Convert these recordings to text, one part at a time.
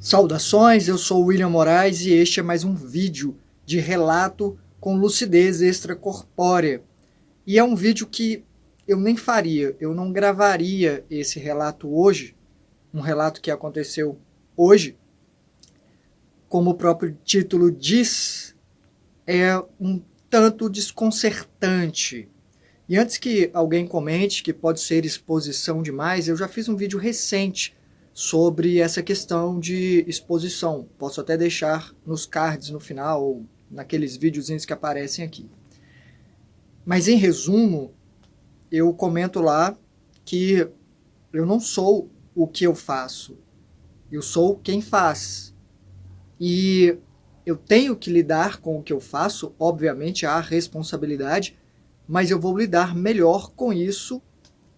Saudações, eu sou o William Moraes e este é mais um vídeo de relato com lucidez extracorpórea. E é um vídeo que eu nem faria, eu não gravaria esse relato hoje, um relato que aconteceu hoje. Como o próprio título diz, é um tanto desconcertante. E antes que alguém comente que pode ser exposição demais, eu já fiz um vídeo recente sobre essa questão de exposição. Posso até deixar nos cards no final, ou naqueles videozinhos que aparecem aqui. Mas em resumo, eu comento lá que eu não sou o que eu faço, eu sou quem faz. E eu tenho que lidar com o que eu faço, obviamente há responsabilidade, mas eu vou lidar melhor com isso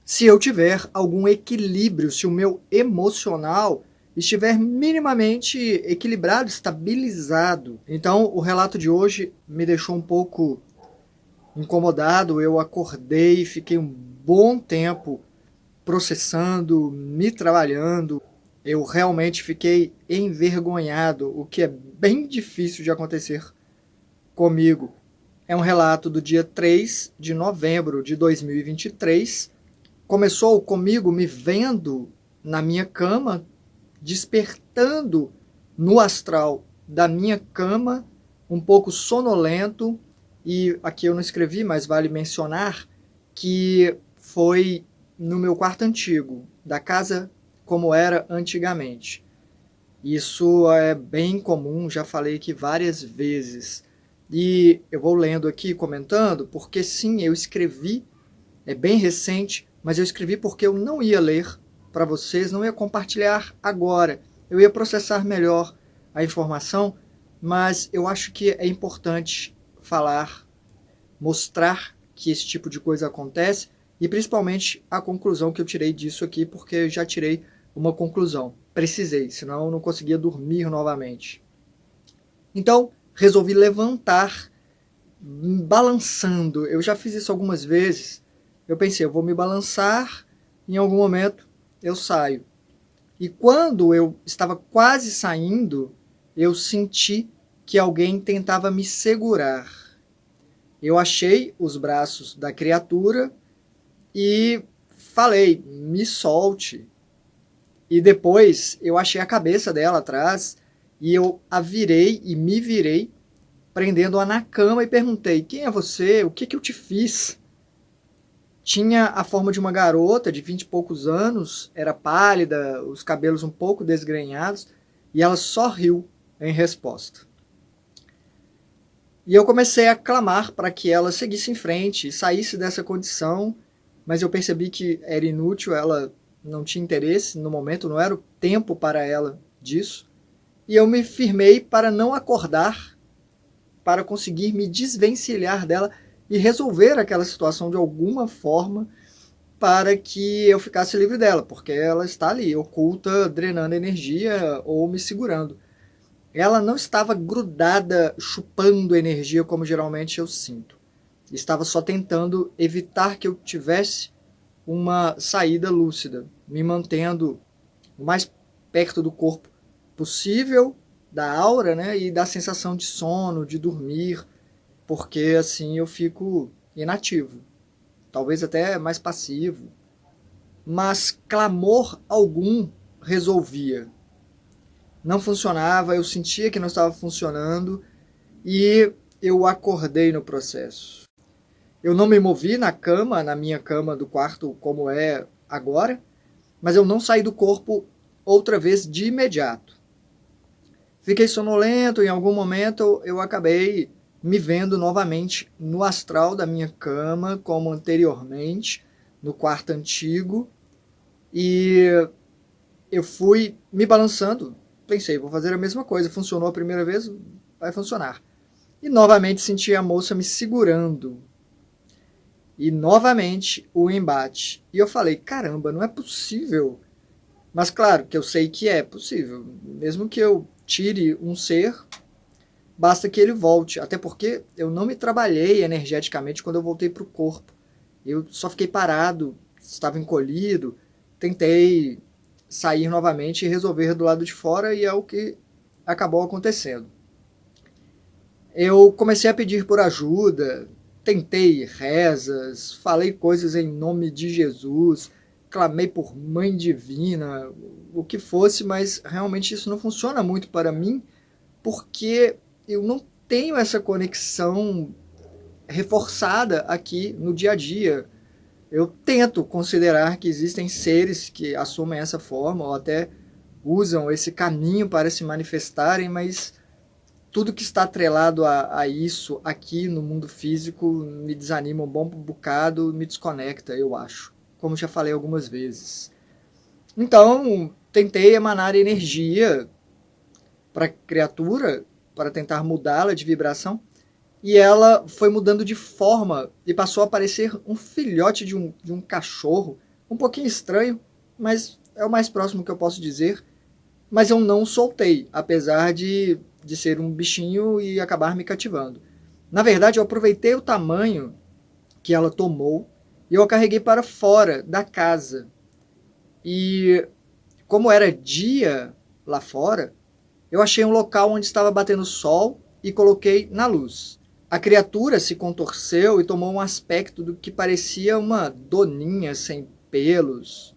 se eu tiver algum equilíbrio, se o meu emocional estiver minimamente equilibrado, estabilizado. Então, o relato de hoje me deixou um pouco incomodado. Eu acordei, fiquei um bom tempo processando, me trabalhando. Eu realmente fiquei envergonhado, o que é bem difícil de acontecer comigo. É um relato do dia 3 de novembro de 2023. Começou comigo me vendo na minha cama, despertando no astral da minha cama, um pouco sonolento, e aqui eu não escrevi, mas vale mencionar que foi no meu quarto antigo, da casa como era antigamente. Isso é bem comum, já falei aqui várias vezes. E eu vou lendo aqui, comentando, porque sim, eu escrevi, é bem recente, mas eu escrevi porque eu não ia ler para vocês, não ia compartilhar agora. Eu ia processar melhor a informação, mas eu acho que é importante falar, mostrar que esse tipo de coisa acontece, e principalmente a conclusão que eu tirei disso aqui, porque eu já tirei uma conclusão. Precisei, senão eu não conseguia dormir novamente. Então, resolvi levantar, balançando. Eu já fiz isso algumas vezes. Eu pensei, eu vou me balançar, em algum momento eu saio. E quando eu estava quase saindo, eu senti que alguém tentava me segurar. Eu achei os braços da criatura e falei, me solte. E depois eu achei a cabeça dela atrás e eu a virei e me virei, prendendo-a na cama e perguntei, quem é você? O que eu te fiz? Tinha a forma de uma garota de 20 e poucos anos, era pálida, os cabelos um pouco desgrenhados, e ela só riu em resposta. E eu comecei a clamar para que ela seguisse em frente e saísse dessa condição, mas eu percebi que era inútil, ela não tinha interesse no momento, não era o tempo para ela disso. E eu me firmei para não acordar, para conseguir me desvencilhar dela e resolver aquela situação de alguma forma para que eu ficasse livre dela, porque ela está ali, oculta, drenando energia ou me segurando. Ela não estava grudada, chupando energia como geralmente eu sinto. Estava só tentando evitar que eu tivesse uma saída lúcida, me mantendo o mais perto do corpo possível, da aura, né, e da sensação de sono, de dormir, porque assim eu fico inativo, talvez até mais passivo. Mas clamor algum resolvia. Não funcionava, eu sentia que não estava funcionando e eu acordei no processo. Eu não me movi na cama, na minha cama do quarto como é agora, mas eu não saí do corpo outra vez de imediato. Fiquei sonolento, em algum momento eu acabei me vendo novamente no astral da minha cama, como anteriormente, no quarto antigo, e eu fui me balançando, pensei, vou fazer a mesma coisa, funcionou a primeira vez, vai funcionar. E novamente senti a moça me segurando. E novamente o embate. E eu falei, caramba, não é possível. Mas claro que eu sei que é possível. Mesmo que eu tire um ser, basta que ele volte. Até porque eu não me trabalhei energeticamente quando eu voltei para o corpo. Eu só fiquei parado, estava encolhido, tentei sair novamente e resolver do lado de fora, e é o que acabou acontecendo. Eu comecei a pedir por ajuda, tentei rezas, falei coisas em nome de Jesus, clamei por Mãe Divina, o que fosse, mas realmente isso não funciona muito para mim, porque eu não tenho essa conexão reforçada aqui no dia a dia. Eu tento considerar que existem seres que assumem essa forma ou até usam esse caminho para se manifestarem, mas tudo que está atrelado a isso aqui no mundo físico me desanima um bom bocado, me desconecta, eu acho, como já falei algumas vezes. Então, tentei emanar energia para a criatura, para tentar mudá-la de vibração, e ela foi mudando de forma e passou a parecer um filhote de um cachorro, um pouquinho estranho, mas é o mais próximo que eu posso dizer. Mas eu não soltei, apesar de ser um bichinho e acabar me cativando. Na verdade, eu aproveitei o tamanho que ela tomou e eu a carreguei para fora da casa. E como era dia lá fora, eu achei um local onde estava batendo sol e coloquei na luz. A criatura se contorceu e tomou um aspecto do que parecia uma doninha sem pelos,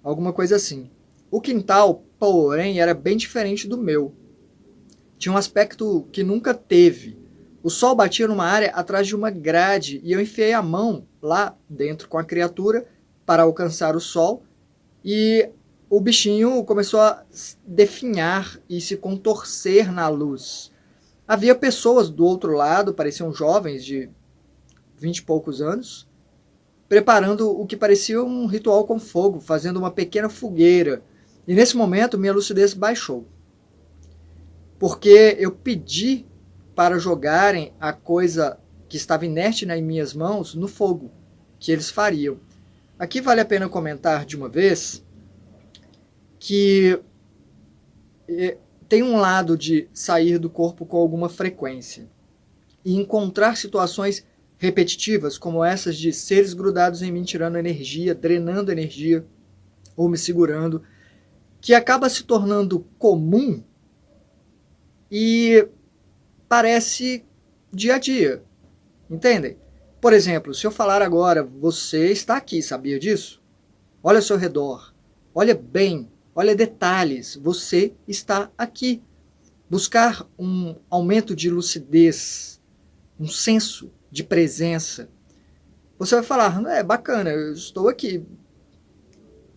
alguma coisa assim. O quintal, porém, era bem diferente do meu. Tinha um aspecto que nunca teve. O sol batia numa área atrás de uma grade e eu enfiei a mão lá dentro com a criatura para alcançar o sol e o bichinho começou a definhar e se contorcer na luz. Havia pessoas do outro lado, pareciam jovens de 20 e poucos anos, preparando o que parecia um ritual com fogo, fazendo uma pequena fogueira. E nesse momento minha lucidez baixou, porque eu pedi para jogarem a coisa que estava inerte nas minhas mãos no fogo, que eles fariam. Aqui vale a pena comentar de uma vez que tem um lado de sair do corpo com alguma frequência e encontrar situações repetitivas como essas de seres grudados em mim tirando energia, drenando energia ou me segurando, que acaba se tornando comum e parece dia a dia, entendem? Por exemplo, se eu falar agora, você está aqui, sabia disso? Olha ao seu redor, olha bem, olha detalhes, você está aqui. Buscar um aumento de lucidez, um senso de presença. Você vai falar, é bacana, eu estou aqui,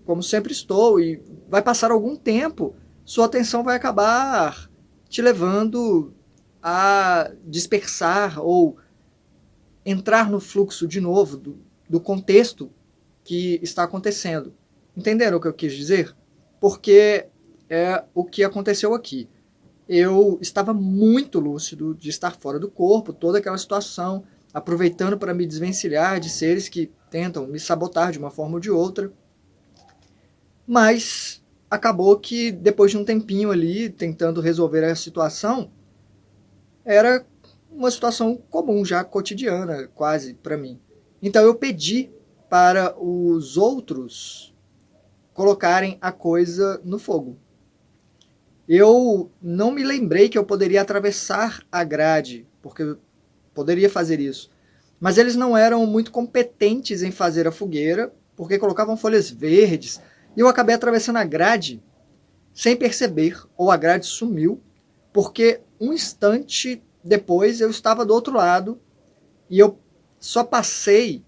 como sempre estou, e vai passar algum tempo, sua atenção vai acabar te levando a dispersar ou entrar no fluxo de novo do contexto que está acontecendo. Entenderam o que eu quis dizer? Porque é o que aconteceu aqui. Eu estava muito lúcido de estar fora do corpo, toda aquela situação, aproveitando para me desvencilhar de seres que tentam me sabotar de uma forma ou de outra. Mas acabou que depois de um tempinho ali, tentando resolver a situação, era uma situação comum, já cotidiana, quase, para mim. Então eu pedi para os outros colocarem a coisa no fogo. Eu não me lembrei que eu poderia atravessar a grade, porque eu poderia fazer isso. Mas eles não eram muito competentes em fazer a fogueira, porque colocavam folhas verdes, e eu acabei atravessando a grade sem perceber, ou a grade sumiu, porque um instante depois eu estava do outro lado e eu só passei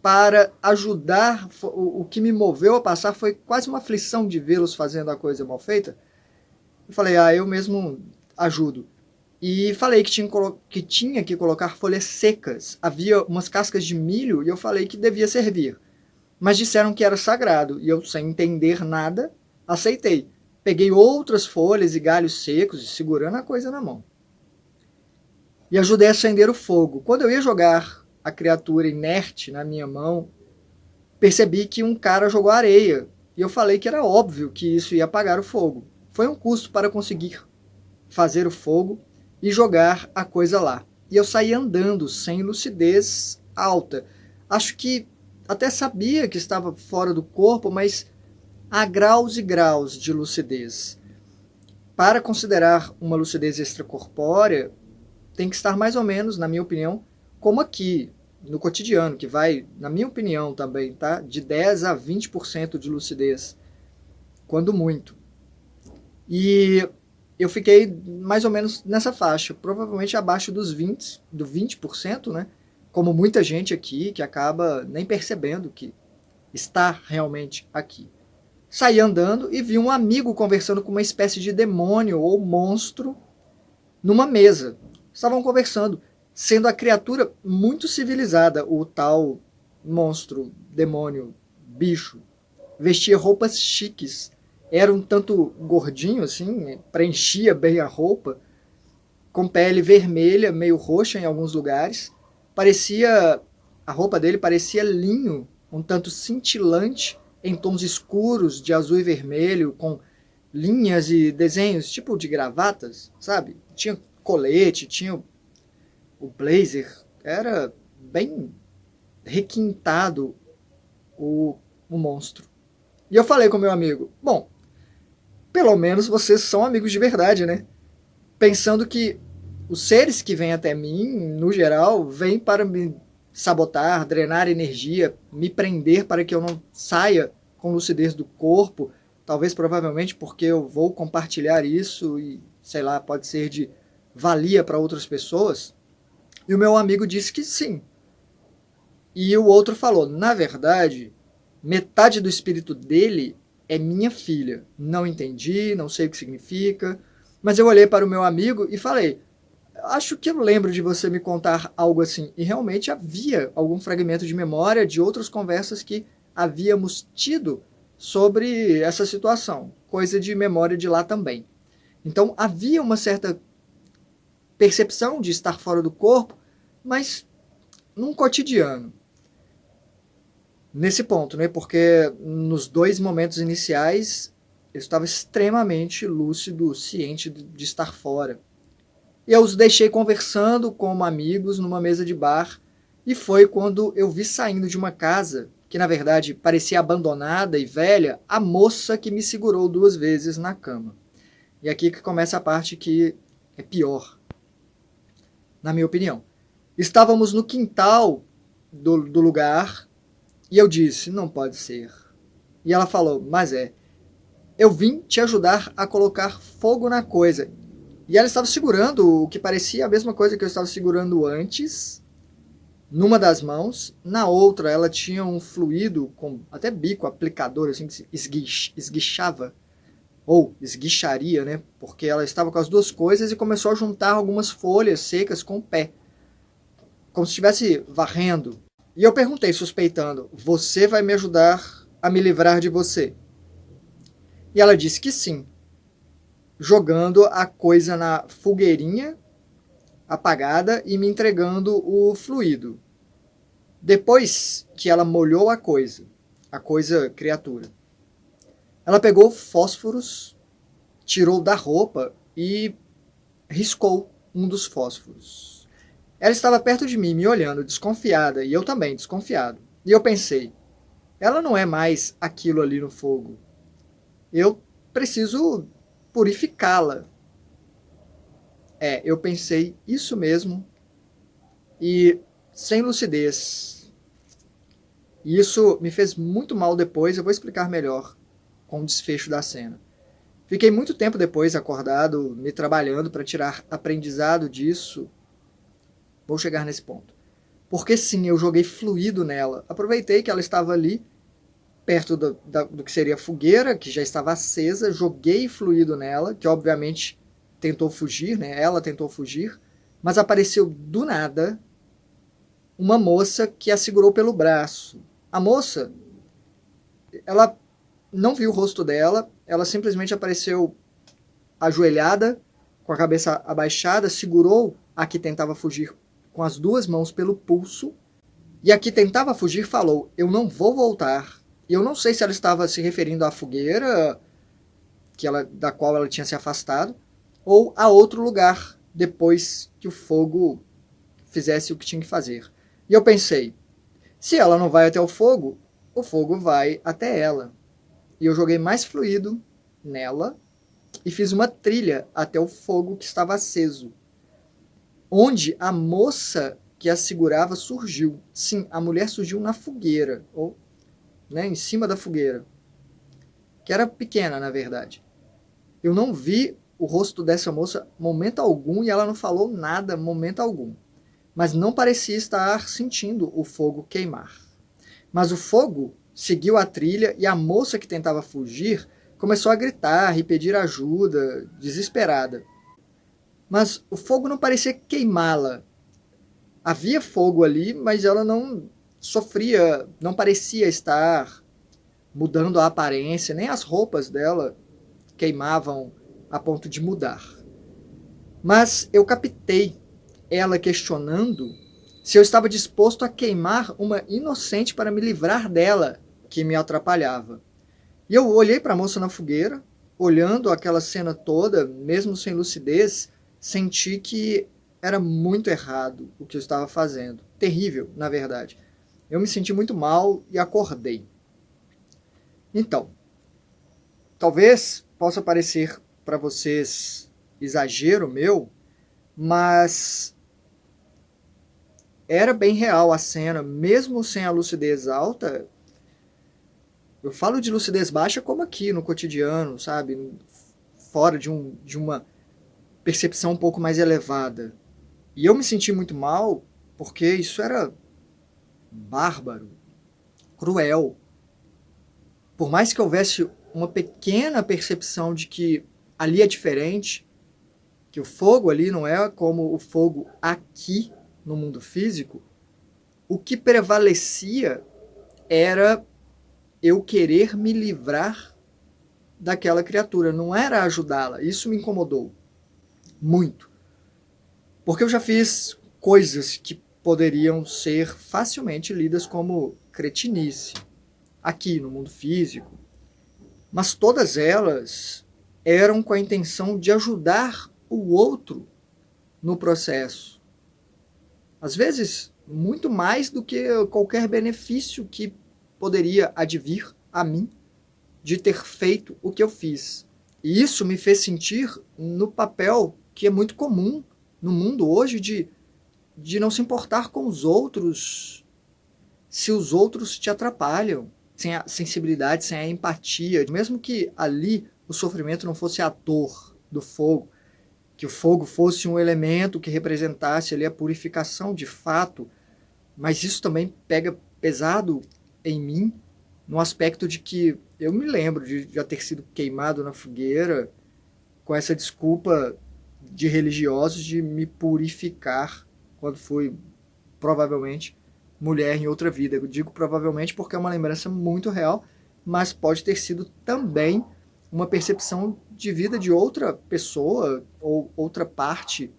para ajudar. O que me moveu a passar foi quase uma aflição de vê-los fazendo a coisa mal feita. Eu falei, eu mesmo ajudo. E falei que tinha que colocar folhas secas. Havia umas cascas de milho e eu falei que devia servir. Mas disseram que era sagrado e eu, sem entender nada, aceitei. Peguei outras folhas e galhos secos, segurando a coisa na mão. E ajudei a acender o fogo. Quando eu ia jogar a criatura inerte na minha mão, percebi que um cara jogou areia. E eu falei que era óbvio que isso ia apagar o fogo. Foi um custo para conseguir fazer o fogo e jogar a coisa lá. E eu saí andando, sem lucidez alta. Acho que até sabia que estava fora do corpo, mas Há graus e graus de lucidez. Para considerar uma lucidez extracorpórea, tem que estar mais ou menos, na minha opinião, como aqui, no cotidiano, que vai, na minha opinião também, tá? De 10 a 20% de lucidez, quando muito. E eu fiquei mais ou menos nessa faixa, provavelmente abaixo dos 20%, né? Como muita gente aqui que acaba nem percebendo que está realmente aqui. Saí andando e vi um amigo conversando com uma espécie de demônio ou monstro numa mesa. Estavam conversando, sendo a criatura muito civilizada, o tal monstro, demônio, bicho. Vestia roupas chiques, era um tanto gordinho assim, preenchia bem a roupa, com pele vermelha, meio roxa em alguns lugares. A roupa dele parecia linho, um tanto cintilante, em tons escuros de azul e vermelho, com linhas e desenhos tipo de gravatas, sabe? Tinha colete, tinha o blazer, era bem requintado o monstro. E eu falei com meu amigo, bom, pelo menos vocês são amigos de verdade, né? Pensando que os seres que vêm até mim, no geral, vêm para me sabotar, drenar energia, me prender para que eu não saia com lucidez do corpo, talvez provavelmente porque eu vou compartilhar isso e, sei lá, pode ser de valia para outras pessoas. E o meu amigo disse que sim. E o outro falou, na verdade, metade do espírito dele é minha filha. Não entendi, não sei o que significa, mas eu olhei para o meu amigo e falei, acho que eu lembro de você me contar algo assim. E realmente havia algum fragmento de memória de outras conversas que havíamos tido sobre essa situação. Coisa de memória de lá também. Então havia uma certa percepção de estar fora do corpo, mas num cotidiano. Nesse ponto, né? Porque nos 2 momentos iniciais eu estava extremamente lúcido, ciente de estar fora. E eu os deixei conversando como amigos numa mesa de bar. E foi quando eu vi saindo de uma casa, que na verdade parecia abandonada e velha, a moça que me segurou 2 vezes na cama. E aqui que começa a parte que é pior, na minha opinião. Estávamos no quintal do lugar e eu disse, não pode ser. E ela falou, mas é. Eu vim te ajudar a colocar fogo na coisa. E ela estava segurando o que parecia a mesma coisa que eu estava segurando antes, numa das mãos. Na outra, ela tinha um fluido com até bico, aplicador, assim, que esguichava. Ou esguicharia, né? Porque ela estava com as 2 coisas e começou a juntar algumas folhas secas com o pé. Como se estivesse varrendo. E eu perguntei, suspeitando, você vai me ajudar a me livrar de você? E ela disse que sim, jogando a coisa na fogueirinha apagada e me entregando o fluido. Depois que ela molhou a coisa criatura, ela pegou fósforos, tirou da roupa e riscou um dos fósforos. Ela estava perto de mim, me olhando, desconfiada, e eu também, desconfiado. E eu pensei, ela não é mais aquilo ali no fogo. Eu preciso purificá-la. Eu pensei isso mesmo e sem lucidez. E isso me fez muito mal depois, eu vou explicar melhor com o desfecho da cena. Fiquei muito tempo depois acordado, me trabalhando para tirar aprendizado disso. Vou chegar nesse ponto. Porque sim, eu joguei fluido nela. Aproveitei que ela estava ali, perto do que seria a fogueira, que já estava acesa, joguei fluido nela, que obviamente tentou fugir, né? Ela tentou fugir, mas apareceu do nada uma moça que a segurou pelo braço. A moça, ela não viu o rosto dela, ela simplesmente apareceu ajoelhada, com a cabeça abaixada, segurou a que tentava fugir com as 2 mãos pelo pulso, e a que tentava fugir falou, eu não vou voltar. E eu não sei se ela estava se referindo à fogueira da qual ela tinha se afastado, ou a outro lugar, depois que o fogo fizesse o que tinha que fazer. E eu pensei, se ela não vai até o fogo vai até ela. e eu joguei mais fluido nela e fiz uma trilha até o fogo que estava aceso, onde a moça que a segurava surgiu. Sim, a mulher surgiu na fogueira, ou né, em cima da fogueira, que era pequena, na verdade. Eu não vi o rosto dessa moça momento algum e ela não falou nada momento algum, mas não parecia estar sentindo o fogo queimar. Mas o fogo seguiu a trilha e a moça que tentava fugir começou a gritar e pedir ajuda, desesperada. Mas o fogo não parecia queimá-la. Havia fogo ali, mas ela não sofria, não parecia estar mudando a aparência, nem as roupas dela queimavam a ponto de mudar. Mas eu captei ela questionando se eu estava disposto a queimar uma inocente para me livrar dela, que me atrapalhava. E eu olhei para a moça na fogueira, olhando aquela cena toda, mesmo sem lucidez, senti que era muito errado o que eu estava fazendo. Terrível, na verdade. Eu me senti muito mal e acordei. Então, talvez possa parecer para vocês exagero meu, mas era bem real a cena, mesmo sem a lucidez alta. Eu falo de lucidez baixa como aqui no cotidiano, sabe? Fora de uma percepção um pouco mais elevada. E eu me senti muito mal porque isso era bárbaro, cruel. Por mais que houvesse uma pequena percepção de que ali é diferente, que o fogo ali não é como o fogo aqui no mundo físico, o que prevalecia era eu querer me livrar daquela criatura, não era ajudá-la. Isso me incomodou muito. Porque eu já fiz coisas que poderiam ser facilmente lidas como cretinice aqui no mundo físico, mas todas elas eram com a intenção de ajudar o outro no processo. Às vezes, muito mais do que qualquer benefício que poderia advir a mim de ter feito o que eu fiz. E isso me fez sentir no papel que é muito comum no mundo hoje de não se importar com os outros se os outros te atrapalham, sem a sensibilidade, sem a empatia, mesmo que ali o sofrimento não fosse a dor do fogo, que o fogo fosse um elemento que representasse ali a purificação de fato, mas isso também pega pesado em mim, no aspecto de que eu me lembro de já ter sido queimado na fogueira com essa desculpa de religiosos de me purificar quando fui, provavelmente, mulher em outra vida. Eu digo provavelmente porque é uma lembrança muito real, mas pode ter sido também uma percepção de vida de outra pessoa ou outra parte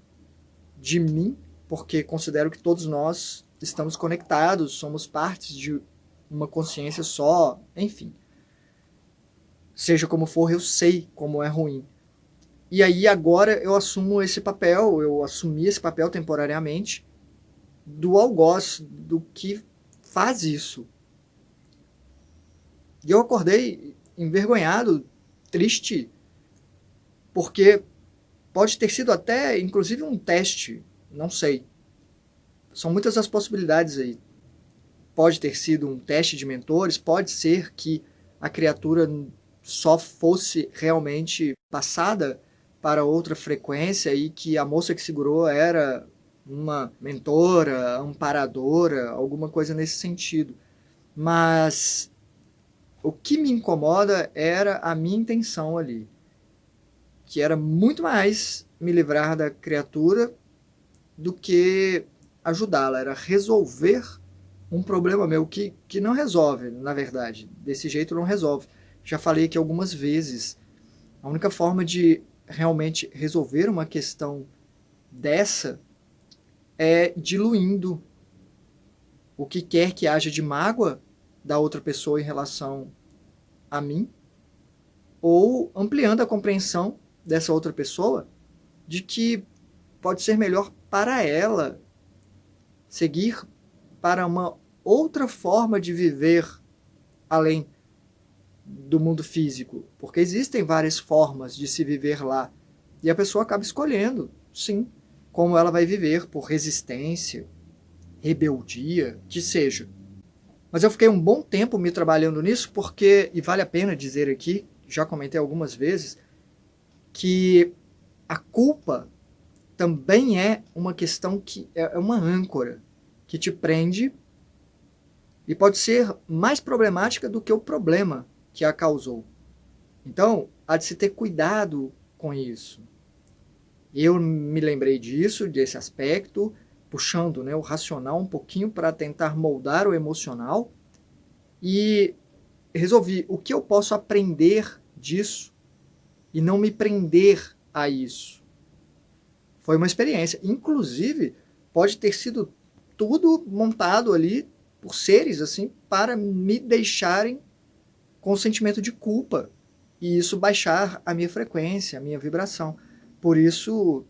de mim, porque considero que todos nós estamos conectados, somos partes de uma consciência só, enfim. Seja como for, eu sei como é ruim. E aí agora eu assumo esse papel, eu assumi esse papel temporariamente do algoz, do que faz isso. E eu acordei envergonhado, triste, porque pode ter sido até, inclusive, um teste, não sei. São muitas as possibilidades aí. Pode ter sido um teste de mentores, pode ser que a criatura só fosse realmente passada para outra frequência e que a moça que segurou era uma mentora, amparadora, alguma coisa nesse sentido. Mas o que me incomoda era a minha intenção ali, que era muito mais me livrar da criatura do que ajudá-la, era resolver um problema meu que não resolve, na verdade. Desse jeito não resolve. Já falei aqui algumas vezes, a única forma de realmente resolver uma questão dessa é diluindo o que quer que haja de mágoa da outra pessoa em relação a mim, ou ampliando a compreensão dessa outra pessoa de que pode ser melhor para ela seguir para uma outra forma de viver além do mundo físico, porque existem várias formas de se viver lá. E a pessoa acaba escolhendo, sim, como ela vai viver, por resistência, rebeldia, que seja. Mas eu fiquei um bom tempo me trabalhando nisso porque, e vale a pena dizer aqui, já comentei algumas vezes, que a culpa também é uma questão que é uma âncora que te prende e pode ser mais problemática do que o problema que a causou. Então, há de se ter cuidado com isso. Eu me lembrei disso, desse aspecto, puxando, né, o racional um pouquinho para tentar moldar o emocional e resolvi o que eu posso aprender disso e não me prender a isso. Foi uma experiência. Inclusive, pode ter sido tudo montado ali por seres assim para me deixarem com sentimento de culpa e isso baixar a minha frequência, a minha vibração. Por isso,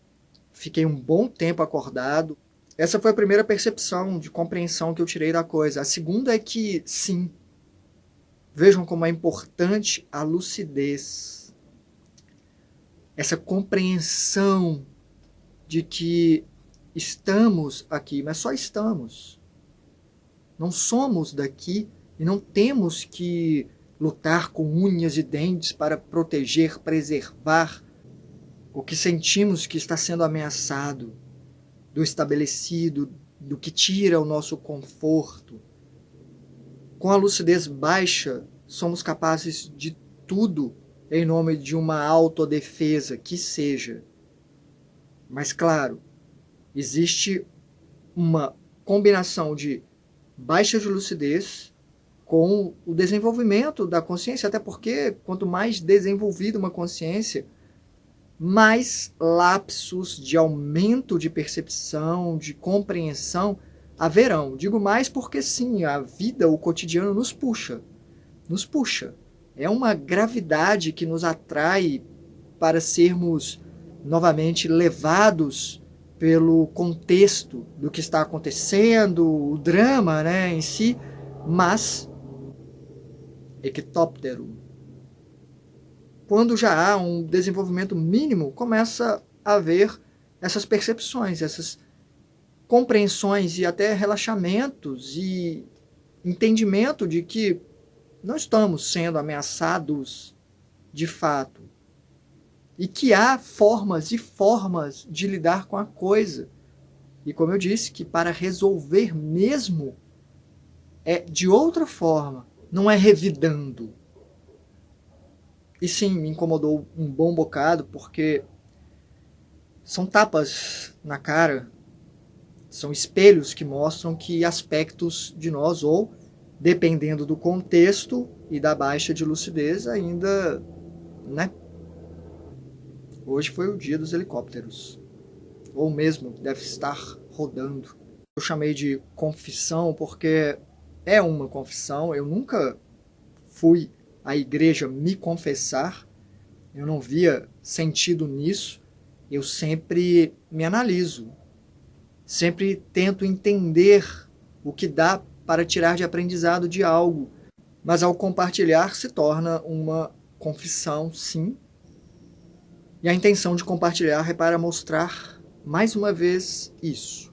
fiquei um bom tempo acordado. Essa foi a primeira percepção de compreensão que eu tirei da coisa. A segunda é que, sim, vejam como é importante a lucidez. Essa compreensão de que estamos aqui, mas só estamos. Não somos daqui e não temos que lutar com unhas e dentes para proteger, preservar o que sentimos que está sendo ameaçado, do estabelecido, do que tira o nosso conforto. Com a lucidez baixa, somos capazes de tudo em nome de uma autodefesa, que seja. Mas, claro, existe uma combinação de baixa de lucidez com o desenvolvimento da consciência, até porque quanto mais desenvolvida uma consciência, mais lapsos de aumento de percepção, de compreensão haverão. Digo mais porque sim, a vida, o cotidiano nos puxa. Nos puxa. É uma gravidade que nos atrai para sermos novamente levados pelo contexto do que está acontecendo, o drama, né, em si, mas ectóptero. Quando já há um desenvolvimento mínimo, começa a haver essas percepções, essas compreensões e até relaxamentos e entendimento de que não estamos sendo ameaçados de fato. E que há formas e formas de lidar com a coisa. E como eu disse, que para resolver mesmo é de outra forma, não é revidando. E sim, me incomodou um bom bocado, porque são tapas na cara, são espelhos que mostram que aspectos de nós, ou dependendo do contexto e da baixa de lucidez, ainda, né? Hoje foi o dia dos helicópteros, ou mesmo deve estar rodando. Eu chamei de confissão porque é uma confissão. Eu nunca fui à igreja me confessar, eu não via sentido nisso. Eu sempre me analiso, sempre tento entender o que dá para tirar de aprendizado de algo, mas ao compartilhar se torna uma confissão, sim. E a intenção de compartilhar é para mostrar mais uma vez isso,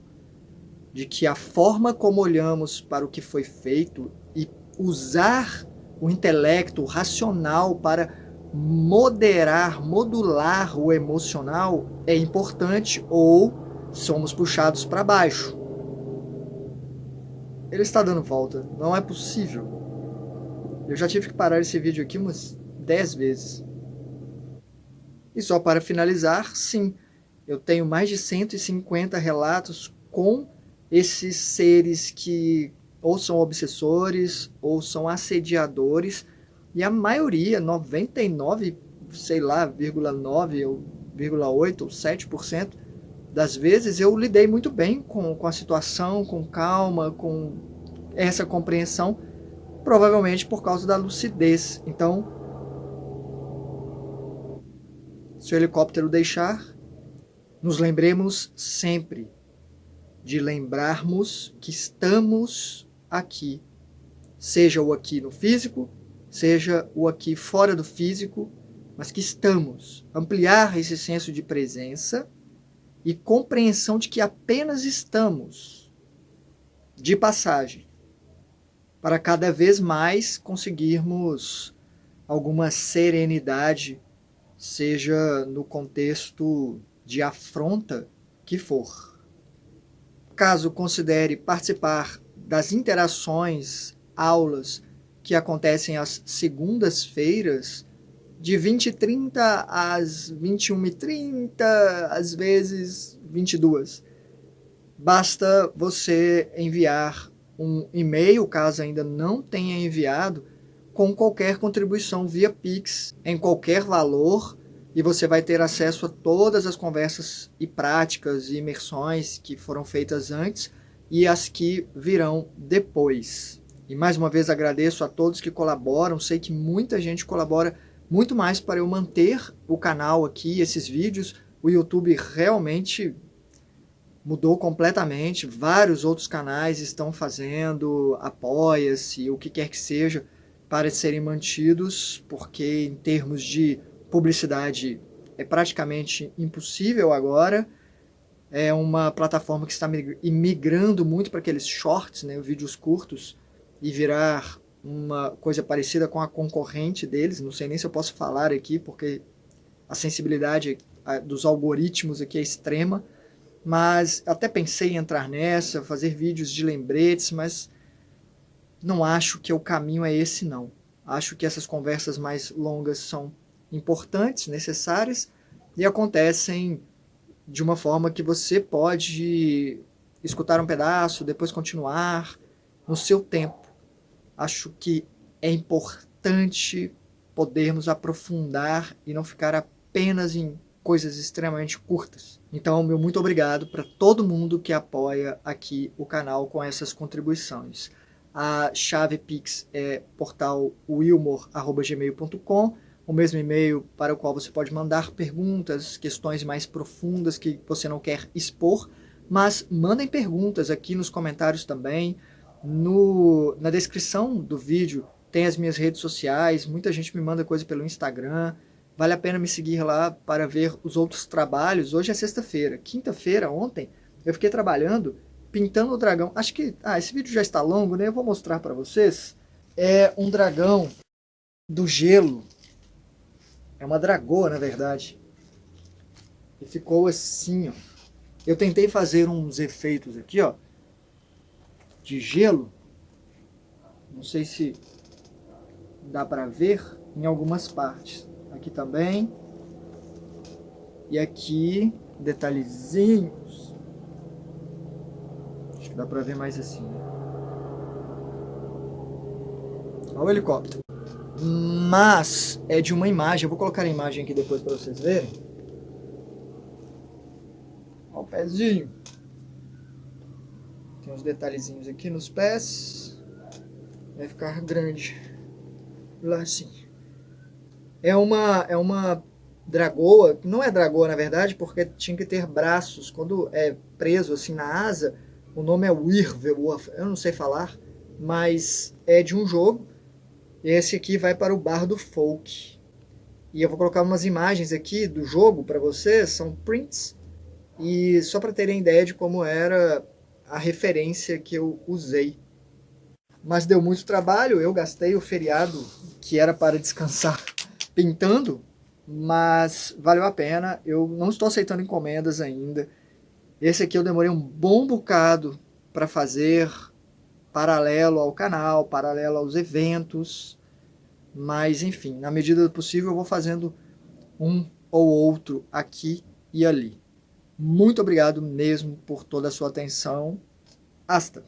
de que a forma como olhamos para o que foi feito e usar o intelecto, o racional para moderar, modular o emocional é importante, ou somos puxados para baixo. Ele está dando volta, não é possível. Eu já tive que parar esse vídeo aqui umas 10 vezes. E só para finalizar, sim, eu tenho mais de 150 relatos com esses seres que ou são obsessores ou são assediadores, e a maioria, 99, sei lá, 0,9 ou 0,8 ou 7% das vezes eu lidei muito bem com a situação, com calma, com essa compreensão, provavelmente por causa da lucidez. Então, se o helicóptero deixar, nos lembremos sempre de lembrarmos que estamos aqui, seja o aqui no físico, seja o aqui fora do físico, mas que estamos. Ampliar esse senso de presença e compreensão de que apenas estamos de passagem, para cada vez mais conseguirmos alguma serenidade, seja no contexto de afronta que for. Caso considere participar das interações, aulas que acontecem às segundas-feiras, de 20h30 às 21h30, às vezes 22h. Basta você enviar um e-mail, caso ainda não tenha enviado, com qualquer contribuição via Pix, em qualquer valor, e você vai ter acesso a todas as conversas e práticas e imersões que foram feitas antes e as que virão depois. E mais uma vez agradeço a todos que colaboram, sei que muita gente colabora muito mais para eu manter o canal aqui, esses vídeos. O YouTube realmente mudou completamente, vários outros canais estão fazendo, apoia-se, o que quer que seja, para serem mantidos, porque em termos de publicidade é praticamente impossível agora. É uma plataforma que está migrando muito para aqueles shorts, né, vídeos curtos, e virar uma coisa parecida com a concorrente deles. Não sei nem se eu posso falar aqui, porque a sensibilidade dos algoritmos aqui é extrema, mas até pensei em entrar nessa, fazer vídeos de lembretes, mas não acho que o caminho é esse, não. Acho que essas conversas mais longas são importantes, necessárias, e acontecem de uma forma que você pode escutar um pedaço, depois continuar no seu tempo. Acho que é importante podermos aprofundar e não ficar apenas em coisas extremamente curtas. Então, meu muito obrigado para todo mundo que apoia aqui o canal com essas contribuições. A chave Pix é portalwilmor@gmail.com, o mesmo e-mail para o qual você pode mandar perguntas, questões mais profundas que você não quer expor, mas mandem perguntas aqui nos comentários também. Na descrição do vídeo tem as minhas redes sociais, muita gente me manda coisa pelo Instagram, vale a pena me seguir lá para ver os outros trabalhos. Hoje é sexta-feira, quinta-feira, ontem, eu fiquei trabalhando, pintando o dragão. Acho que esse vídeo já está longo, né? Eu vou mostrar para vocês. É um dragão do gelo. É uma dragoa, na verdade. E ficou assim, ó. Eu tentei fazer uns efeitos aqui, ó, de gelo. Não sei se dá para ver em algumas partes. Aqui também. E aqui, detalhezinhos. Acho que dá para ver mais assim. Olha o helicóptero. Mas é de uma imagem. Eu vou colocar a imagem aqui depois para vocês verem. Olha o pezinho. Tem uns detalhezinhos aqui nos pés. Vai ficar grande. Lá assim. É uma dragoa. Não é dragoa, na verdade, porque tinha que ter braços. Quando é preso assim na asa, o nome é Werewolf. Eu não sei falar, mas é de um jogo. Esse aqui vai para o Bardo Folk. E eu vou colocar umas imagens aqui do jogo para vocês, são prints. E só para terem ideia de como era a referência que eu usei. Mas deu muito trabalho, eu gastei o feriado que era para descansar pintando, mas valeu a pena. Eu não estou aceitando encomendas ainda. Esse aqui eu demorei um bom bocado para fazer, paralelo ao canal, paralelo aos eventos, mas enfim, na medida do possível eu vou fazendo um ou outro aqui e ali. Muito obrigado mesmo por toda a sua atenção. Hasta!